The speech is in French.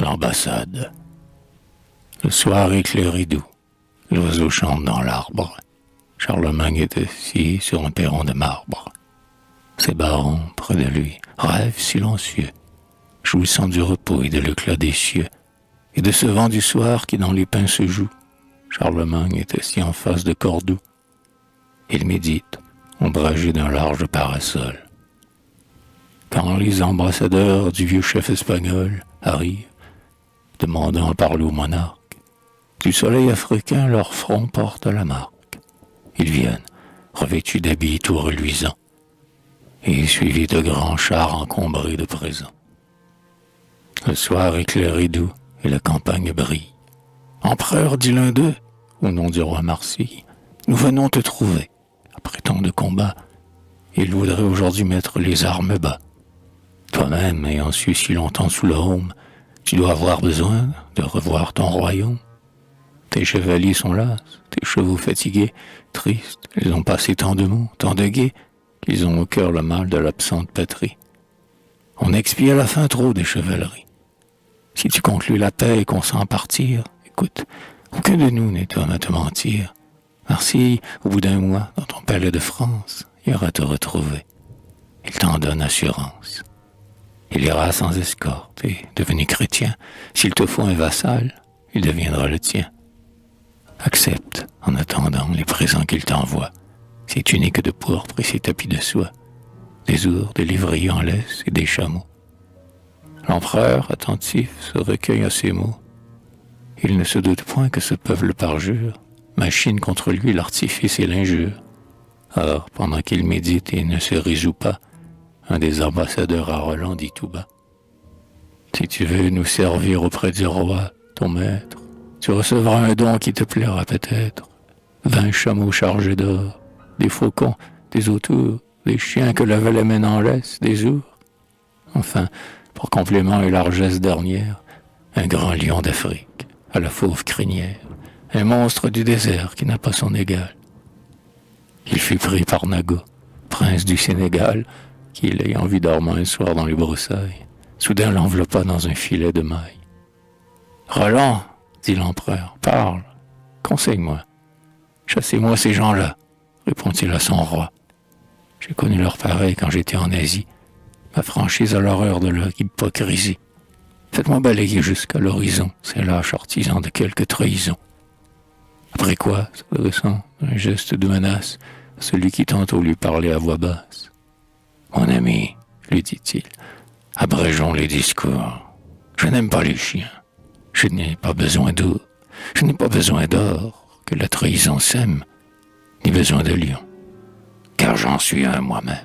L'ambassade. Le soir éclairé doux. L'oiseau chante dans l'arbre. Charlemagne est assis sur un perron de marbre. Ses barons, près de lui, rêvent silencieux, jouissant du repos et de l'éclat des cieux, et de ce vent du soir qui dans les pins se joue. Charlemagne est assis en face de Cordoue. Il médite, ombragé d'un large parasol. Quand les ambassadeurs du vieux chef espagnol arrivent, demandant à parler au monarque, du soleil africain leur front porte la marque. Ils viennent, revêtus d'habits tout reluisants, et suivis de grands chars encombrés de présents. Le soir éclairé doux, et la campagne brille. Empereur, dit l'un d'eux, au nom du roi Marsille, nous venons te trouver. Après tant de combats, il voudrait aujourd'hui mettre les armes bas. Toi-même, ayant su si longtemps sous le Haume, tu dois avoir besoin de revoir ton royaume. Tes chevaliers sont las, tes chevaux fatigués, tristes, ils ont passé tant de maux, tant de guets, qu'ils ont au cœur le mal de l'absente patrie. On expie à la fin trop des chevaleries. Si tu conclus la paix et qu'on sent partir, écoute, aucun de nous n'est homme à te mentir. Marseille, au bout d'un mois, dans ton palais de France, ira te retrouver. Il t'en donne assurance. Il ira sans escorte et, devenu chrétien, s'il te faut un vassal, il deviendra le tien. Accepte, en attendant, les présents qu'il t'envoie, ses tuniques de pourpre et ses tapis de soie, des ours, des livriers en laisse et des chameaux. L'empereur, attentif, se recueille à ces mots. Il ne se doute point que ce peuple parjure machine contre lui l'artifice et l'injure. Or, pendant qu'il médite et ne se résout pas, un des ambassadeurs à Roland dit tout bas: si tu veux nous servir auprès du roi, ton maître, tu recevras un don qui te plaira peut-être. 20 chameaux chargés d'or, des faucons, des autours, des chiens que le valet mène en laisse, des ours. Enfin, pour complément et largesse dernière, un grand lion d'Afrique, à la fauve crinière, un monstre du désert qui n'a pas son égal. Il fut pris par Nago, prince du Sénégal, qui, l'ayant vu dormant un soir dans les broussailles, soudain l'enveloppa dans un filet de mailles. « Roland, dit l'empereur, parle, conseille-moi. Chassez-moi ces gens-là, répond-il à son roi. J'ai connu leur pareil quand j'étais en Asie. Ma franchise a l'horreur de leur hypocrisie. Faites-moi balayer jusqu'à l'horizon, ces lâches artisans de quelque trahison. Après quoi, s'adressant d'un geste de menace à celui qui tantôt lui parlait à voix basse: mon ami, lui dit-il, abrégeons les discours. Je n'aime pas les chiens. Je n'ai pas besoin d'eau. Je n'ai pas besoin d'or que la trahison sème, ni besoin de lion, car j'en suis un moi-même.